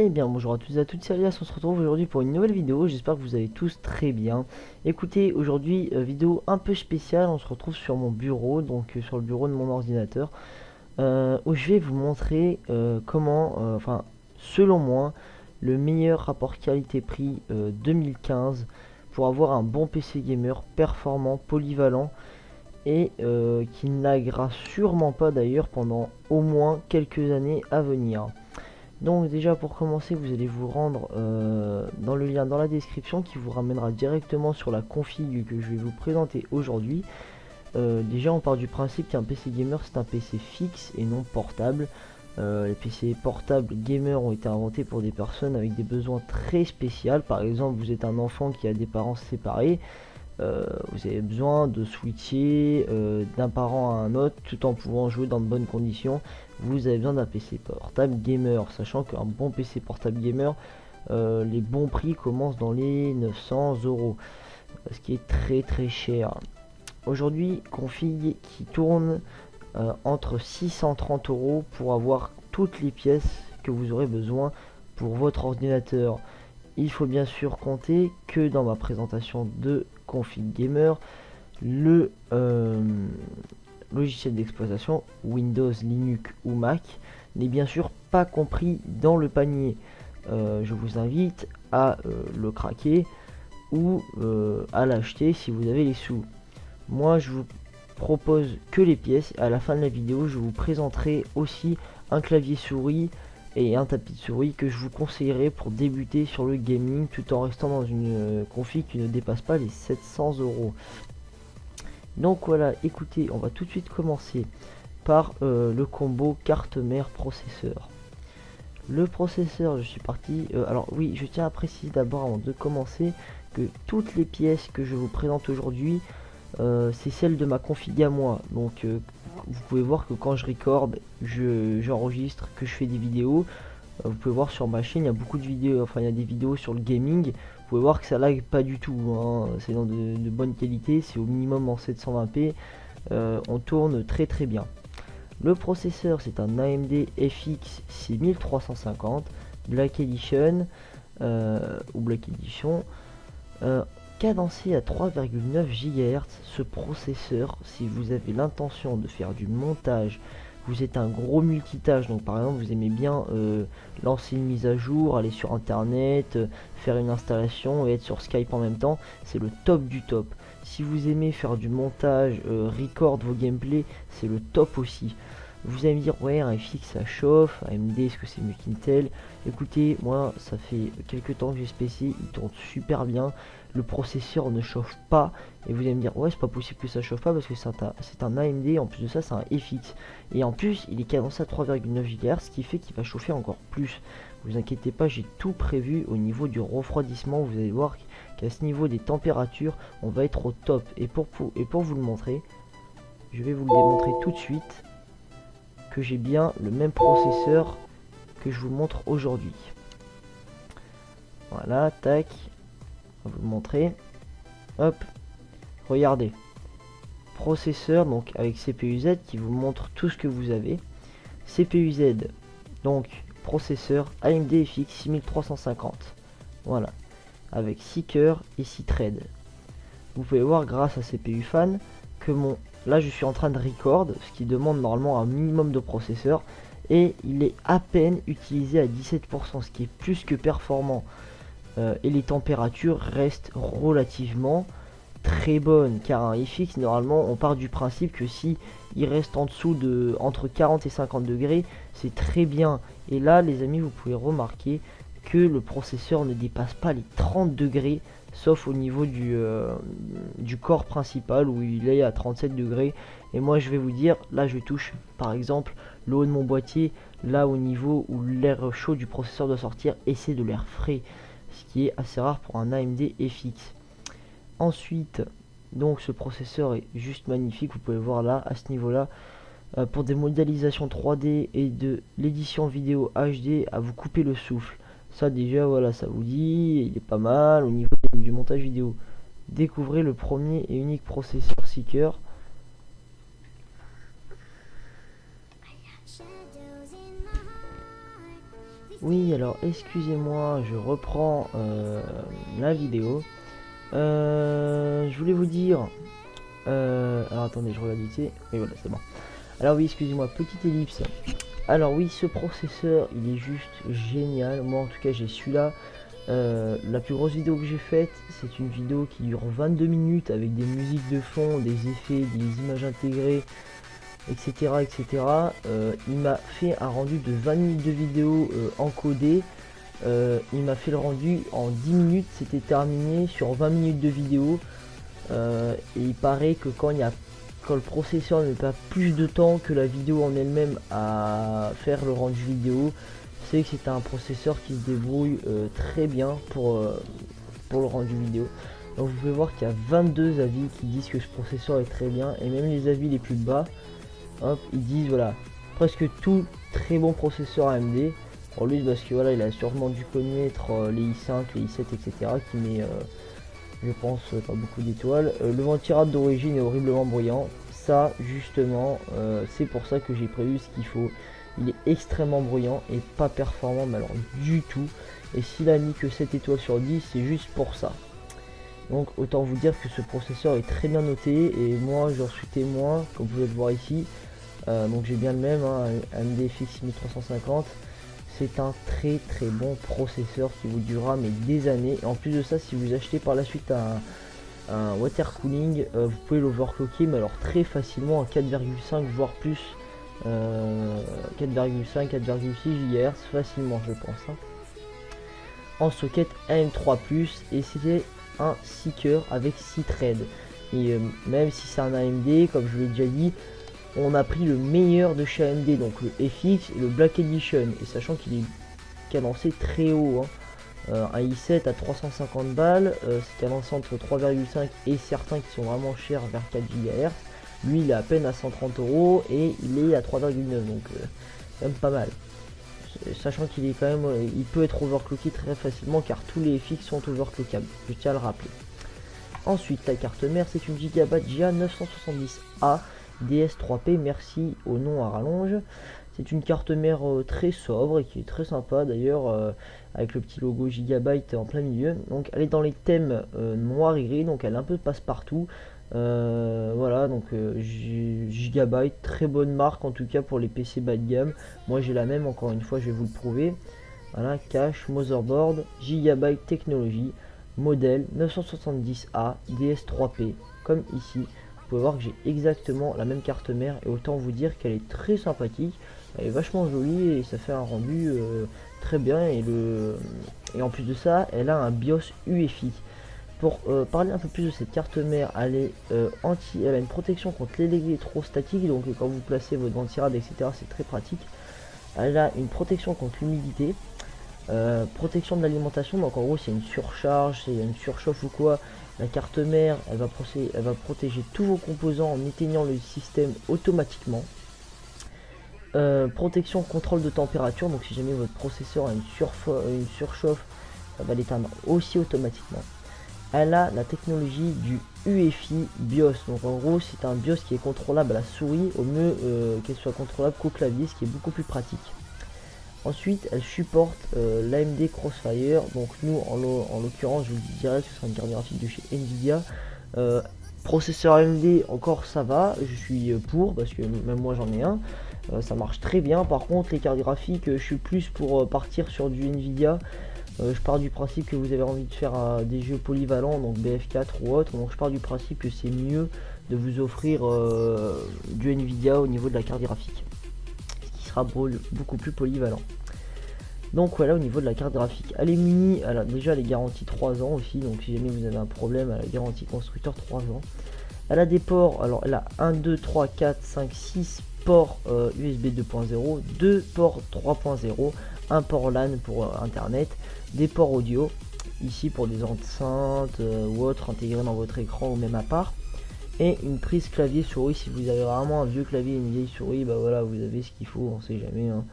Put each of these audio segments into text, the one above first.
Eh bien bonjour à tous et à toutes, c'est Alias, on se retrouve aujourd'hui pour une nouvelle vidéo, j'espère que vous allez tous très bien. Écoutez, aujourd'hui vidéo un peu spéciale, on se retrouve sur mon bureau, donc sur le bureau de mon ordinateur, où je vais vous montrer comment, enfin selon moi, le meilleur rapport qualité-prix 2015 pour avoir un bon PC gamer performant, polyvalent et qui ne laguera sûrement pas d'ailleurs pendant au moins quelques années à venir. Donc déjà pour commencer vous allez vous rendre dans le lien dans la description qui vous ramènera directement sur la config que je vais vous présenter aujourd'hui. Déjà on part du principe qu'un PC gamer c'est un PC fixe et non portable. Les PC portables gamer ont été inventés pour des personnes avec des besoins très spéciaux. Par exemple vous êtes un enfant qui a des parents séparés. Vous avez besoin de switcher d'un parent à un autre tout en pouvant jouer dans de bonnes conditions. Vous avez besoin d'un PC portable gamer, sachant qu'un bon PC portable gamer, les bons prix commencent dans les 900 euros, ce qui est très cher. Aujourd'hui, config qui tourne entre 630 euros pour avoir toutes les pièces que vous aurez besoin pour votre ordinateur. Il faut bien sûr compter que dans ma présentation de config gamer, le logiciel d'exploitation Windows, Linux ou Mac n'est bien sûr pas compris dans le panier. Je vous invite à le craquer ou à l'acheter si vous avez les sous. Moi je vous propose que les pièces. À la fin de la vidéo je vous présenterai aussi un clavier souris et un tapis de souris que je vous conseillerais pour débuter sur le gaming tout en restant dans une config qui ne dépasse pas les 700 euros. Donc voilà, écoutez, on va tout de suite commencer par le combo carte mère processeur. Le processeur, je suis parti. Alors oui, je tiens à préciser d'abord avant de commencer que toutes les pièces que je vous présente aujourd'hui, c'est celle de ma config à moi. Donc vous pouvez voir que quand je recorde, j'enregistre, que je fais des vidéos. Vous pouvez voir sur ma chaîne, il y a beaucoup de vidéos, enfin il y a des vidéos sur le gaming. Vous pouvez voir que ça lag pas du tout, hein. C'est dans de bonne qualité, c'est au minimum en 720p. On tourne très bien. Le processeur, c'est un AMD FX 6350 Black Edition ou Black Edition. Cadencé à 3,9 GHz. Ce processeur, si vous avez l'intention de faire du montage, vous êtes un gros multitâche, donc par exemple vous aimez bien lancer une mise à jour, aller sur internet, faire une installation et être sur Skype en même temps, c'est le top du top. Si vous aimez faire du montage, record vos gameplays, c'est le top aussi. Vous allez me dire, ouais, un FX ça chauffe, AMD est-ce que c'est mieux qu'Intel? Écoutez, moi ça fait quelques temps que j'ai ce PC, il tourne super bien, le processeur ne chauffe pas. Et vous allez me dire, ouais, c'est pas possible que ça chauffe pas parce que c'est un AMD, en plus de ça c'est un FX. Et en plus il est cadencé à 3,9 GHz, ce qui fait qu'il va chauffer encore plus. Vous inquiétez pas, j'ai tout prévu au niveau du refroidissement. Vous allez voir qu'à ce niveau des températures, on va être au top. Et pour vous le montrer, je vais vous le démontrer tout de suite que j'ai bien le même processeur que je vous montre aujourd'hui. Voilà, tac, on va vous le montrer. Hop, regardez. Processeur donc avec CPU Z qui vous montre tout ce que vous avez. CPU Z, donc processeur AMD FX 6350. Voilà, avec 6 cœurs et 6 threads. Vous pouvez voir grâce à CPU Fan que là je suis en train de record, ce qui demande normalement un minimum de processeur, et il est à peine utilisé à 17%, ce qui est plus que performant. Et les températures restent relativement très bonnes, car un FX normalement on part du principe que si il reste en dessous de entre 40 et 50 degrés, c'est très bien. Et là les amis, vous pouvez remarquer que le processeur ne dépasse pas les 30 degrés, sauf au niveau du corps principal où il est à 37 degrés. Et moi je vais vous dire, là je touche par exemple le haut de mon boîtier, là au niveau où l'air chaud du processeur doit sortir, et c'est de l'air frais, ce qui est assez rare pour un AMD FX. Ensuite, donc ce processeur est juste magnifique, vous pouvez voir là à ce niveau là, pour des modélisations 3D et de l'édition vidéo HD, à vous couper le souffle. Ça déjà voilà, ça vous dit, il est pas mal au niveau du montage vidéo. Découvrez le premier et unique processeur Seeker. Oui, alors excusez-moi, je reprends la vidéo. Je voulais vous dire... alors attendez, je regarde vite fait. Et voilà, c'est bon. Alors oui, excusez-moi, petite ellipse. Alors oui, ce processeur, il est juste génial. Moi en tout cas, j'ai celui-là. La plus grosse vidéo que j'ai faite, c'est une vidéo qui dure 22 minutes avec des musiques de fond, des effets, des images intégrées, etc. etc. Il m'a fait un rendu de 20 minutes de vidéo encodé. Il m'a fait le rendu en 10 minutes, c'était terminé sur 20 minutes de vidéo. Et il paraît que quand le processeur ne met pas plus de temps que la vidéo en elle-même à faire le rendu vidéo, c'est que c'est un processeur qui se débrouille très bien pour le rendu vidéo. Donc vous pouvez voir qu'il y a 22 avis qui disent que ce processeur est très bien, et même les avis les plus bas, hop, ils disent voilà, presque tout très bon processeur AMD. Pour lui, parce que voilà, il a sûrement dû connaître les i5, les i7, etc. qui met, je pense, pas beaucoup d'étoiles. Le ventirad d'origine est horriblement bruyant. Ça, justement, c'est pour ça que j'ai prévu ce qu'il faut. Il est extrêmement bruyant et pas performant, mais alors du tout. Et s'il a mis que 7 étoiles sur 10, c'est juste pour ça. Donc autant vous dire que ce processeur est très bien noté, et moi j'en suis témoin, comme vous pouvez le voir ici. Donc j'ai bien le même, hein, AMD FX 6350. C'est un très très bon processeur qui vous durera mais des années. Et en plus de ça, si vous achetez par la suite un water cooling, vous pouvez l'overclocker, mais alors très facilement à 4,5 voire plus, 4,5 4,6 GHz facilement, je pense, hein. En socket AM3+, et c'était un 6 coeurs avec 6 threads. Et même si c'est un AMD, comme je l'ai déjà dit, on a pris le meilleur de chez AMD, donc le FX et le Black Edition, et sachant qu'il est cadencé très haut, hein. Un i7 à 350 balles, c'est cadencé entre 3,5 et certains qui sont vraiment chers vers 4 GHz. Lui il est à peine à 130 € et il est à 3,9, donc quand même pas mal. Sachant qu'il est quand même, il peut être overclocké très facilement car tous les FX sont overclockables, je tiens à le rappeler. Ensuite, la carte mère, c'est une Gigabyte GA970A DS3P, merci au nom à rallonge. C'est une carte mère très sobre et qui est très sympa d'ailleurs, avec le petit logo Gigabyte en plein milieu. Donc elle est dans les thèmes noir et gris, donc elle est un peu passe-partout. Voilà, donc Gigabyte, très bonne marque en tout cas pour les PC bas de gamme. Moi j'ai la même, encore une fois je vais vous le prouver. Voilà, cache, motherboard, Gigabyte Technologie, modèle 970A DS3P, comme ici. Vous pouvez voir que j'ai exactement la même carte mère, et autant vous dire qu'elle est très sympathique, elle est vachement jolie et ça fait un rendu très bien, et en plus de ça elle a un BIOS UEFI. Pour parler un peu plus de cette carte mère, elle est elle a une protection contre l'électrostatique, donc quand vous placez votre ventirad, etc., c'est très pratique. Elle a une protection contre l'humidité, protection de l'alimentation, donc en gros c'est une surcharge, s'il y a une surchauffe ou quoi, la carte mère elle va protéger tous vos composants en éteignant le système automatiquement. Protection contrôle de température, donc si jamais votre processeur a une surchauffe, ça va l'éteindre aussi automatiquement. Elle a la technologie du UEFI BIOS, donc en gros c'est un BIOS qui est contrôlable à la souris, au mieux qu'elle soit contrôlable qu'au clavier, ce qui est beaucoup plus pratique. Ensuite elle supporte l'AMD Crossfire, donc nous en l'occurrence je vous dis direct que ce sera une carte graphique de chez Nvidia. Processeur AMD encore ça va, je suis pour, parce que même moi j'en ai un, ça marche très bien. Par contre les cartes graphiques, je suis plus pour partir sur du Nvidia. Je pars du principe que vous avez envie de faire des jeux polyvalents, donc BF4 ou autre, donc je pars du principe que c'est mieux de vous offrir du Nvidia au niveau de la carte graphique, ce qui sera beaucoup plus polyvalent. Donc voilà, au niveau de la carte graphique, elle est munie, déjà elle est garantie 3 ans aussi, donc si jamais vous avez un problème, elle a garantie constructeur 3 ans. Elle a des ports, alors elle a 1, 2, 3, 4, 5, 6 ports USB 2.0, 2 ports 3.0, un port LAN pour internet, des ports audio, ici pour des enceintes ou autres intégrés dans votre écran ou même à part, et une prise clavier souris. Si vous avez vraiment un vieux clavier et une vieille souris, bah voilà, vous avez ce qu'il faut, on sait jamais, hein.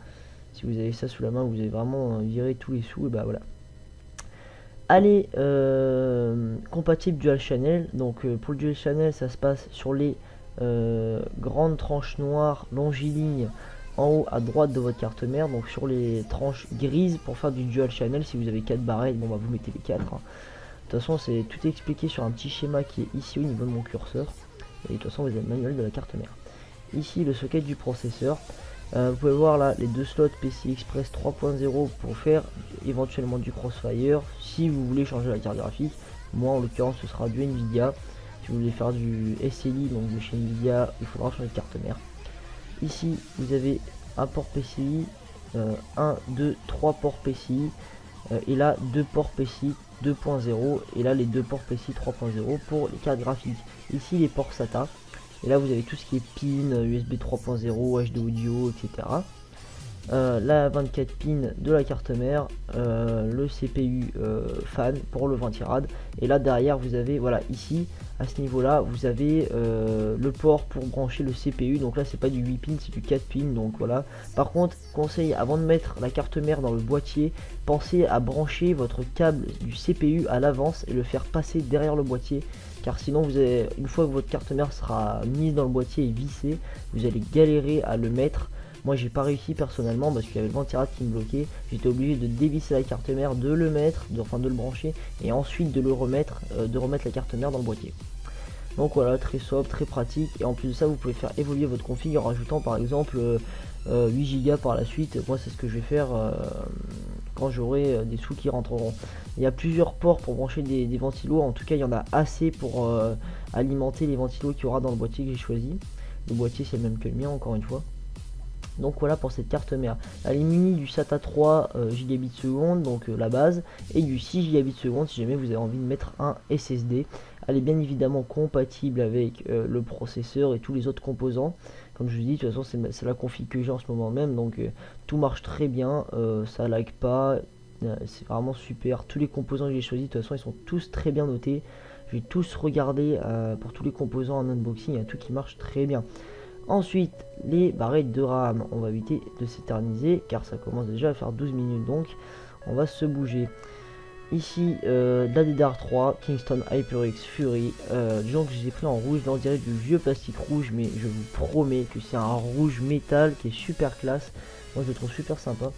Si vous avez ça sous la main, vous avez vraiment viré tous les sous, et bah voilà. Elle est compatible dual channel, donc pour le dual channel ça se passe sur les grandes tranches noires longilignes en haut à droite de votre carte mère, donc sur les tranches grises pour faire du dual channel. Si vous avez 4 barrettes, bon bah vous mettez les 4. Hein. De toute façon, c'est tout expliqué sur un petit schéma qui est ici au niveau de mon curseur. Et de toute façon, vous avez le manuel de la carte mère. Ici, le socket du processeur. Vous pouvez voir là les deux slots PCI Express 3.0 pour faire éventuellement du Crossfire. Si vous voulez changer la carte graphique, moi en l'occurrence ce sera du Nvidia. Si vous voulez faire du SLI, donc de chez Nvidia, il faudra changer de carte mère. Ici, vous avez un port PCI, 1, 2, 3 ports PCI, et là 2 ports PCI 2.0, et là les 2 ports PCI 3.0 pour les cartes graphiques. Ici les ports SATA. Et là vous avez tout ce qui est pin, USB 3.0, HD audio, etc. La 24 pins de la carte mère, le CPU fan pour le ventirad. Et là derrière vous avez, voilà, ici à ce niveau là vous avez le port pour brancher le CPU. Donc là c'est pas du 8 pins, c'est du 4 pins. Donc voilà. Par contre, conseil, avant de mettre la carte mère dans le boîtier, pensez à brancher votre câble du CPU à l'avance et le faire passer derrière le boîtier. Car sinon vous avez, une fois que votre carte mère sera mise dans le boîtier et vissée, vous allez galérer à le mettre. Moi j'ai pas réussi personnellement parce qu'il y avait le ventirad qui me bloquait. J'étais obligé de dévisser la carte mère, de le mettre, enfin de le brancher, et ensuite de le remettre, de remettre la carte mère dans le boîtier. Donc voilà, très sobre, très pratique. Et en plus de ça, vous pouvez faire évoluer votre config en rajoutant par exemple 8 Go par la suite. Moi c'est ce que je vais faire quand j'aurai des sous qui rentreront. Il y a plusieurs ports pour brancher des ventilos. En tout cas il y en a assez pour alimenter les ventilos qu'il y aura dans le boîtier que j'ai choisi. Le boîtier c'est le même que le mien, encore une fois. Donc voilà pour cette carte mère. Elle est munie du SATA 3 Gbps seconde, donc la base, et du 6 Gbps seconde si jamais vous avez envie de mettre un SSD. Elle est bien évidemment compatible avec le processeur et tous les autres composants. Comme je vous dis, de toute façon c'est la config que j'ai en ce moment même, donc tout marche très bien, ça lag pas, c'est vraiment super. Tous les composants que j'ai choisis, de toute façon ils sont tous très bien notés. Je vais tous regarder pour tous les composants en unboxing, il y a tout qui marche très bien. Ensuite, les barrettes de RAM, on va éviter de s'éterniser car ça commence déjà à faire 12 minutes, donc on va se bouger. Ici, la DDR3 Kingston HyperX Fury, disons que je les ai pris en rouge, là on dirait du vieux plastique rouge, mais je vous promets que c'est un rouge métal qui est super classe. Moi je le trouve super sympa.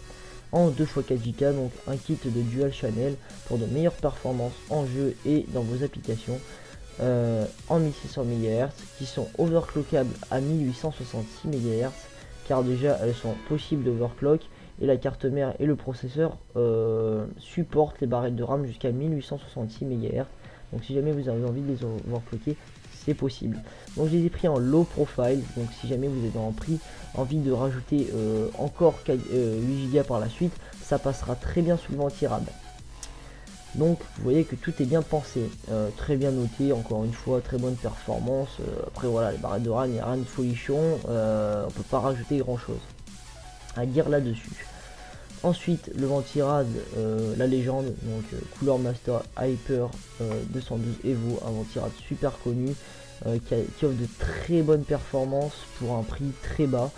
En 2x4 Go, donc un kit de dual channel pour de meilleures performances en jeu et dans vos applications. En 1600 MHz qui sont overclockables à 1866 MHz car déjà elles sont possibles d'overclock et la carte mère et le processeur supportent les barrettes de RAM jusqu'à 1866 MHz. Donc si jamais vous avez envie de les overclocker, c'est possible. Donc je les ai pris en low profile, donc si jamais vous avez envie de rajouter encore 8 Go par la suite, ça passera très bien sous le ventirad. Donc vous voyez que tout est bien pensé, très bien noté, encore une fois, très bonne performance. Après voilà, les barrettes de RAM, il n'y a rien de folichon, on peut pas rajouter grand chose à dire là-dessus. Ensuite le ventirad, la légende, donc Cooler Master Hyper 212 Evo, un ventirad super connu qui offre de très bonnes performances pour un prix très bas.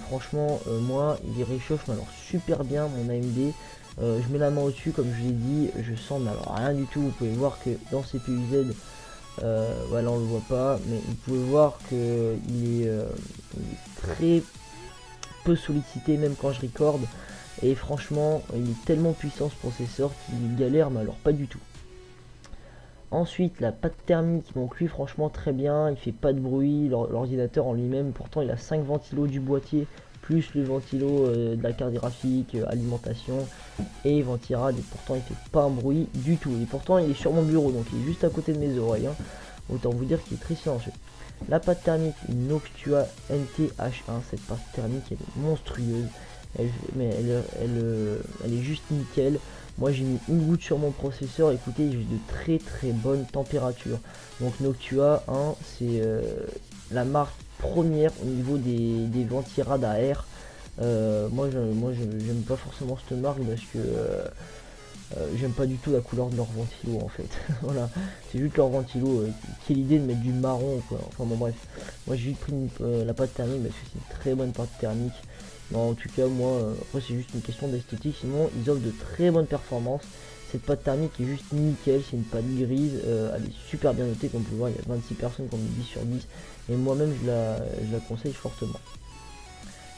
Franchement moi il réchauffe alors super bien mon AMD. Je mets la main au-dessus, comme je l'ai dit, je sens mais alors rien du tout. Vous pouvez voir que dans CPUZ, voilà on le voit pas, mais vous pouvez voir que il est très peu sollicité même quand je recorde. Et franchement, il est tellement puissant ce processeur qu'il galère, mais alors pas du tout. Ensuite, la pâte thermique, donc lui franchement très bien, il fait pas de bruit, l'ordinateur en lui-même, pourtant il a 5 ventilos du boîtier, plus le ventilo de la carte graphique, alimentation et ventirad, et pourtant il fait pas un bruit du tout. Et pourtant il est sur mon bureau, donc il est juste à côté de mes oreilles, hein. Autant vous dire qu'il est très silencieux. La pâte thermique, une Noctua NT-H1, cette pâte thermique elle est monstrueuse, elle est juste nickel. Moi j'ai mis une goutte sur mon processeur, écoutez, j'ai de très bonnes températures. Donc Noctua 1, c'est la marque première au niveau des ventirad à air. Moi j'aime pas forcément cette marque parce que j'aime pas du tout la couleur de leur ventilo en fait. Voilà, c'est juste leur ventilo qui est l'idée de mettre du marron quoi. Enfin bon bref, moi j'ai juste pris la pâte thermique parce que c'est une très bonne pâte thermique. Non, en tout cas moi après c'est juste une question d'esthétique, sinon ils offrent de très bonnes performances. Cette pâte thermique est juste nickel, c'est une pâte grise, elle est super bien notée, comme vous pouvez voir il y a 26 personnes qui ont mis 10 sur 10 et moi-même je la conseille fortement.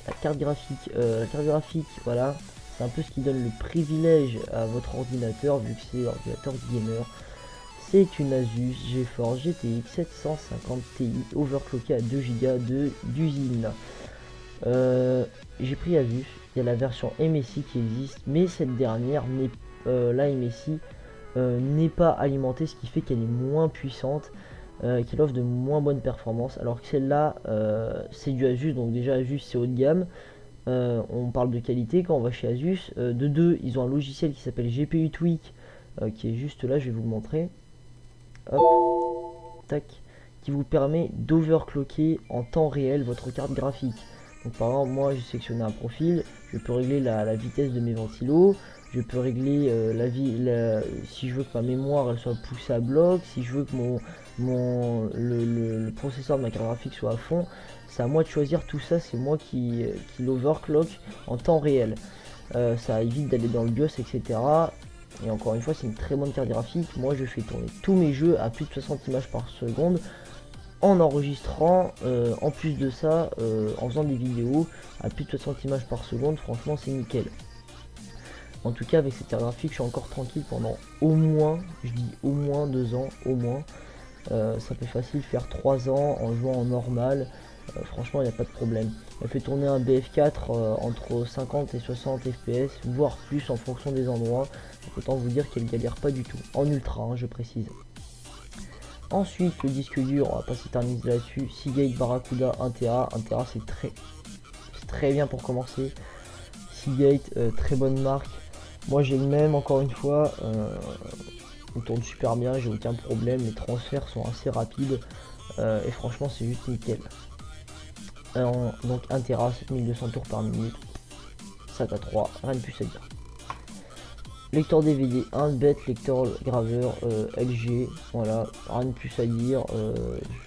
la carte graphique, voilà, c'est un peu ce qui donne le privilège à votre ordinateur, vu que c'est l'ordinateur gamer. C'est une Asus GeForce GTX 750 Ti overclocké à 2 Go d'usine. J'ai pris Asus, il y a la version MSI qui existe, mais cette dernière n'est la MSI n'est pas alimentée, ce qui fait qu'elle est moins puissante, qu'elle offre de moins bonnes performances, alors que celle-là c'est du Asus, donc déjà Asus c'est haut de gamme. On parle de qualité quand on va chez Asus. De deux, ils ont un logiciel qui s'appelle GPU Tweak, qui est juste là, je vais vous le montrer. Hop, tac, qui vous permet d'overclocker en temps réel votre carte graphique. Donc par exemple, moi j'ai sélectionné un profil, je peux régler la vitesse de mes ventilos, je peux régler si je veux que ma mémoire elle soit poussée à bloc, si je veux que le processeur de ma carte graphique soit à fond. C'est à moi de choisir tout ça, c'est moi qui l'overclock en temps réel. Ça évite d'aller dans le BIOS, etc. Et encore une fois, c'est une très bonne carte graphique. Moi, je fais tourner tous mes jeux à plus de 60 images par seconde en enregistrant. En plus de ça, en faisant des vidéos à plus de 60 images par seconde. Franchement, c'est nickel. En tout cas, avec cette carte graphique, je suis encore tranquille pendant au moins, je dis au moins 2 ans, au moins. Ça peut facile faire 3 ans en jouant en normal. Franchement, il n'y a pas de problème. Elle fait tourner un BF4 entre 50 et 60 fps, voire plus en fonction des endroits. Donc, autant vous dire qu'elle galère pas du tout. En ultra, hein, je précise. Ensuite, le disque dur, on va pas s'éterniser là-dessus. Seagate Barracuda 1TB. 1TB, c'est très bien pour commencer. Seagate, très bonne marque. Moi, j'ai le même, encore une fois. Il tourne super bien, j'ai aucun problème. Les transferts sont assez rapides. Et franchement, c'est juste nickel. Donc 1 Tera, 7200 tours par minute, SATA 3, rien de plus à dire. Lecteur DVD, un bête lecteur graveur LG, voilà, rien de plus à dire.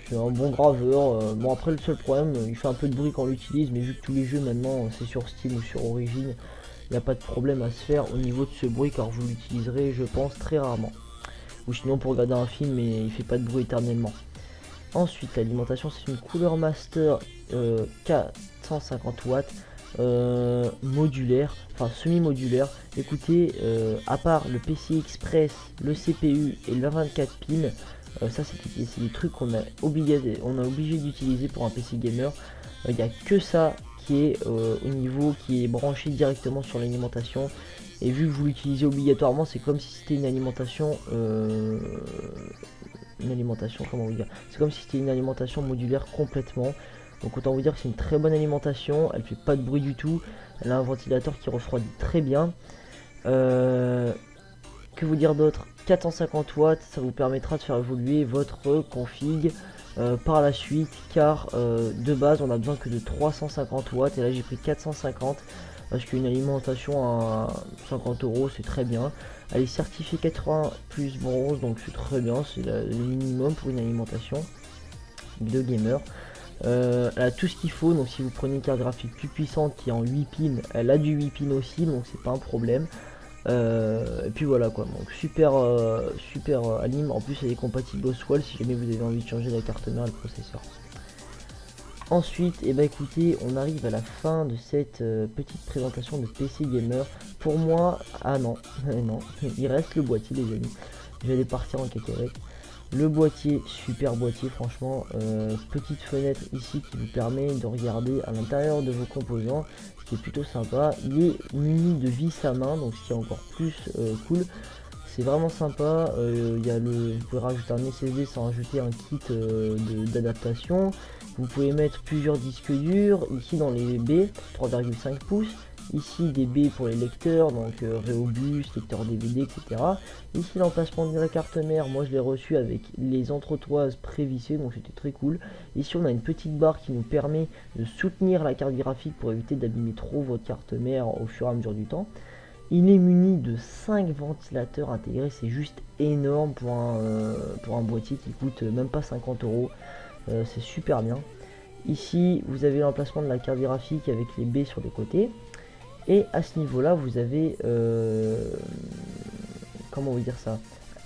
C'est un bon graveur. Bon, après, le seul problème, il fait un peu de bruit quand on l'utilise, mais vu que tous les jeux maintenant c'est sur Steam ou sur Origin, il n'y a pas de problème à se faire au niveau de ce bruit, car vous l'utiliserez, je pense, très rarement. Ou sinon pour regarder un film, mais il fait pas de bruit éternellement. Ensuite, l'alimentation, c'est une Cooler Master 450 watts modulaire, enfin semi-modulaire. Écoutez, à part le PCI Express, le CPU et le 24 pins, ça c'est des trucs qu'on a obligé d'utiliser pour un PC gamer. Il n'y a que ça qui est au niveau qui est branché directement sur l'alimentation. Et vu que vous l'utilisez obligatoirement, c'est comme si c'était une alimentation comment vous dire, c'est comme si c'était une alimentation modulaire complètement. Donc autant vous dire que c'est une très bonne alimentation, elle fait pas de bruit du tout, elle a un ventilateur qui refroidit très bien. Que vous dire d'autre? 450 watts, ça vous permettra de faire évoluer votre config par la suite, car de base on a besoin que de 350 watts et là j'ai pris 450 parce qu'une alimentation à 50 € c'est très bien. Elle est certifiée 80 plus bronze, donc c'est très bien, c'est le minimum pour une alimentation de gamer. Elle a tout ce qu'il faut, donc si vous prenez une carte graphique plus puissante qui est en 8 pins, elle a du 8 pins aussi, donc c'est pas un problème. Et puis voilà quoi, donc super alim. En plus elle est compatible au Swell si jamais vous avez envie de changer la carte mère et le processeur. Ensuite, et bah écoutez, on arrive à la fin de cette petite présentation de PC Gamer. Pour moi, ah non, non, il reste le boîtier les amis. Je vais partir en cacahuète. Le boîtier, super boîtier franchement, petite fenêtre ici qui vous permet de regarder à l'intérieur de vos composants, ce qui est plutôt sympa. Il est muni de vis à main, donc ce qui est encore plus cool. C'est vraiment sympa. Vous pouvez rajouter un SSD sans rajouter un kit d'adaptation. Vous pouvez mettre plusieurs disques durs ici dans les B 3,5 pouces. Ici des B pour les lecteurs, donc Reobus, lecteur DVD, etc. Ici l'emplacement de la carte mère, moi je l'ai reçu avec les entretoises prévissées, donc c'était très cool. Ici on a une petite barre qui nous permet de soutenir la carte graphique pour éviter d'abîmer trop votre carte mère au fur et à mesure du temps. Il est muni de 5 ventilateurs intégrés, c'est juste énorme pour un boîtier qui coûte même pas 50 €. C'est super bien. Ici vous avez l'emplacement de la carte graphique avec les B sur les côtés. Et à ce niveau là vous avez comment vous dire ça,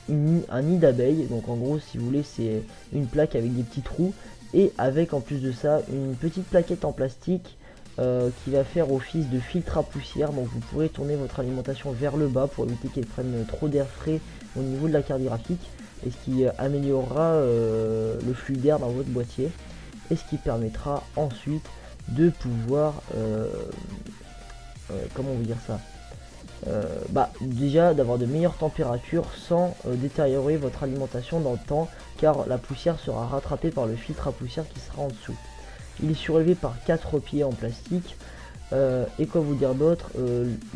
un nid d'abeilles. Donc en gros si vous voulez c'est une plaque avec des petits trous et avec en plus de ça une petite plaquette en plastique qui va faire office de filtre à poussière. Donc vous pourrez tourner votre alimentation vers le bas pour éviter qu'elle prenne trop d'air frais au niveau de la carte graphique, et ce qui améliorera le flux d'air dans votre boîtier, et ce qui permettra ensuite de pouvoir comment vous dire ça, déjà d'avoir de meilleures températures sans détériorer votre alimentation dans le temps, car la poussière sera rattrapée par le filtre à poussière qui sera en dessous. Il est surélevé par 4 pieds en plastique, et quoi vous dire d'autre,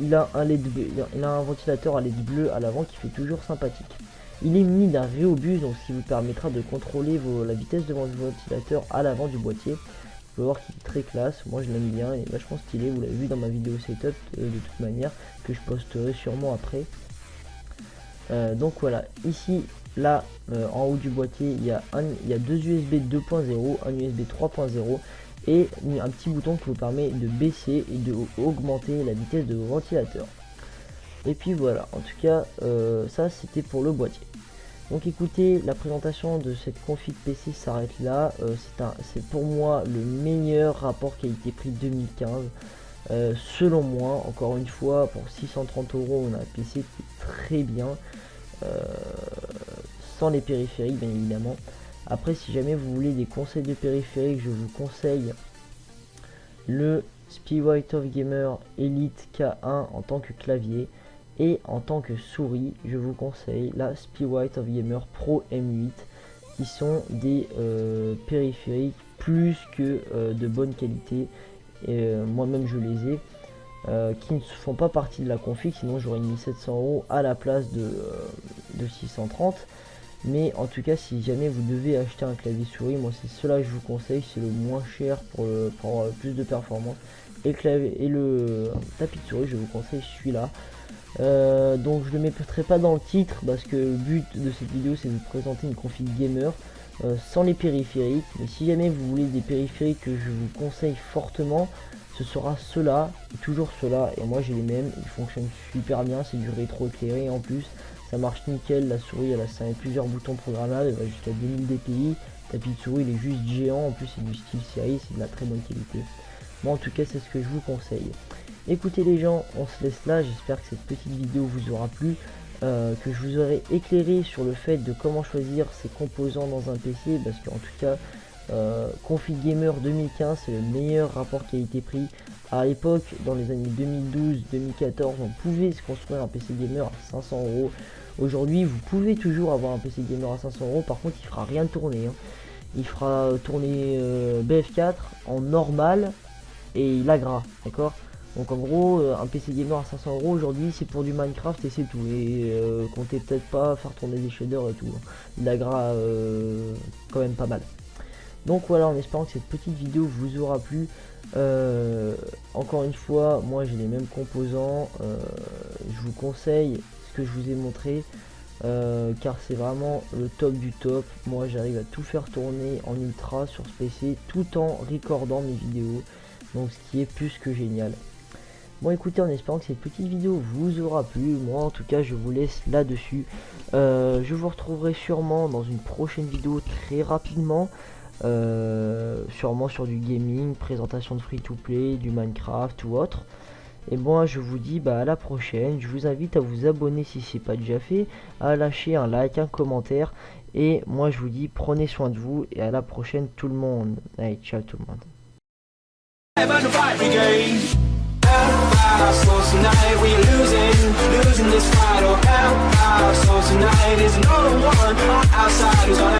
il a un ventilateur à LED bleu à l'avant qui fait toujours sympathique. Il est muni d'un Rhéobus, donc ce qui vous permettra de contrôler la vitesse de votre ventilateur à l'avant du boîtier. Vous pouvez voir qu'il est très classe, moi je l'aime bien, il est vachement stylé, vous l'avez vu dans ma vidéo setup de toute manière, que je posterai sûrement après. Donc voilà, ici, là, en haut du boîtier, il y a deux USB 2.0, un USB 3.0 et un petit bouton qui vous permet de baisser et de augmenter la vitesse de vos ventilateurs. Et puis voilà, en tout cas, ça c'était pour le boîtier. Donc écoutez, la présentation de cette config PC s'arrête là. C'est pour moi le meilleur rapport qualité-prix 2015. Selon moi, encore une fois, pour 630 €, on a un PC qui est très bien. Sans les périphériques, bien évidemment. Après, si jamais vous voulez des conseils de périphériques, je vous conseille le Speedwrite of Gamer Elite K1 en tant que clavier. Et en tant que souris, je vous conseille la Speedwrite of Gamer Pro M8, qui sont des périphériques plus que de bonne qualité. Et moi-même je les ai, qui ne font pas partie de la config, sinon j'aurais mis 700 € à la place de 630. Mais en tout cas, si jamais vous devez acheter un clavier souris, moi c'est cela que je vous conseille, c'est le moins cher pour avoir plus de performance. Et le tapis de souris, je vous conseille celui-là. Donc je le mettrai pas dans le titre parce que le but de cette vidéo c'est de vous présenter une config gamer sans les périphériques. Mais si jamais vous voulez des périphériques que je vous conseille fortement, ce sera ceux-là, toujours ceux-là, et moi j'ai les mêmes, ils fonctionnent super bien, c'est du rétro éclairé en plus, ça marche nickel, la souris elle a plusieurs boutons programmables, elle va jusqu'à 2000 dpi, le tapis de souris il est juste géant, en plus c'est du style série, c'est de la très bonne qualité. Moi en tout cas c'est ce que je vous conseille. Écoutez les gens, on se laisse là, j'espère que cette petite vidéo vous aura plu, que je vous aurai éclairé sur le fait de comment choisir ses composants dans un PC, parce qu'en tout cas, Config Gamer 2015 c'est le meilleur rapport qualité-prix. À l'époque, dans les années 2012-2014, on pouvait se construire un PC gamer à 500 €. Aujourd'hui, vous pouvez toujours avoir un PC gamer à 500 €, par contre il fera rien tourner, hein. Il fera tourner BF4 en normal et il agra, d'accord. Donc en gros, un PC gamer à 500 € aujourd'hui, c'est pour du Minecraft et c'est tout. Et comptez peut-être pas faire tourner des shaders et tout. Il agra quand même pas mal. Donc voilà, en espérant que cette petite vidéo vous aura plu. Encore une fois, moi j'ai les mêmes composants. Je vous conseille ce que je vous ai montré. Car c'est vraiment le top du top. Moi j'arrive à tout faire tourner en ultra sur ce PC tout en recordant mes vidéos. Donc ce qui est plus que génial. Bon écoutez, en espérant que cette petite vidéo vous aura plu, moi en tout cas je vous laisse là-dessus. Je vous retrouverai sûrement dans une prochaine vidéo très rapidement. Sûrement sur du gaming, présentation de free to play, du Minecraft ou autre. Et moi je vous dis à la prochaine. Je vous invite à vous abonner si c'est pas déjà fait, à lâcher un like, un commentaire. Et moi je vous dis prenez soin de vous et à la prochaine tout le monde. Allez, ciao tout le monde. So tonight we losing this fight, oh hell, so tonight is no one outside who's on